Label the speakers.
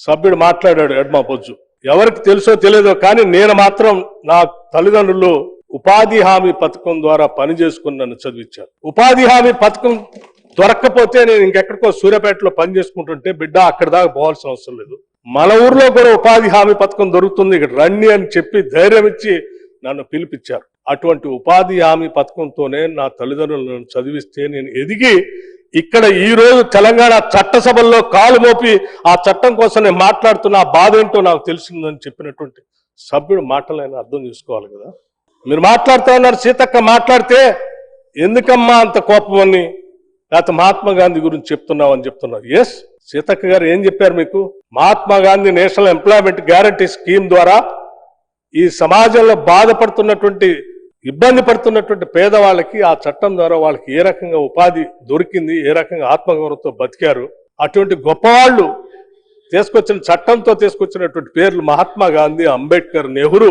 Speaker 1: సభ్యుడు మాట్లాడాడు ఎడ్మా బొజ్జు. ఎవరికి తెలుసో తెలియదో కానీ నేను మాత్రం నా తల్లిదండ్రులు ఉపాధి హామీ పథకం ద్వారా పని చేసుకుని నన్ను చదివించారు. ఉపాధి హామీ పథకం దొరక్కపోతే నేను ఇంకెక్కడికో సూర్యాపేటలో పని చేసుకుంటుంటే బిడ్డ అక్కడి దాకా పోవాల్సిన అవసరం లేదు, మన ఊర్లో కూడా ఉపాధి హామీ పథకం దొరుకుతుంది, ఇక్కడ రండి అని చెప్పి ధైర్యం ఇచ్చి నన్ను పిలిపించారు. అటువంటి ఉపాధి హామీ పథకంతోనే నా తల్లిదండ్రులను చదివిస్తే నేను ఎదిగి ఇక్కడ ఈ రోజు తెలంగాణ చట్టసభల్లో కాలు మోపి ఆ చట్టం కోసం నేను మాట్లాడుతున్న ఆ బాధ ఏంటో నాకు తెలిసిందని చెప్పినటువంటి సభ్యుడు మాటలైనా అర్థం చేసుకోవాలి కదా. మీరు మాట్లాడుతూ ఉన్నారు, సీతక్క మాట్లాడితే ఎందుకమ్మా అంత కోపం అని, లేకపోతే మహాత్మా గాంధీ గురించి చెప్తున్నావు అని చెప్తున్నారు. ఎస్, సీతక్క గారు ఏం చెప్పారు మీకు? Mahatma Gandhi national employment guarantee scheme ద్వారా ఈ సమాజంలో బాధపడుతున్నటువంటి ఇబ్బంది పడుతున్నటువంటి పేదవాళ్ళకి ఆ చట్టం ద్వారా వాళ్ళకి ఏ రకంగా ఉపాధి దొరికింది, ఏ రకంగా ఆత్మగౌరవంతో బతికారు. అటువంటి గొప్పవాళ్ళు తీసుకొచ్చిన చట్టంతో తీసుకొచ్చినటువంటి పేర్లు మహాత్మా గాంధీ, అంబేద్కర్, నెహ్రూ,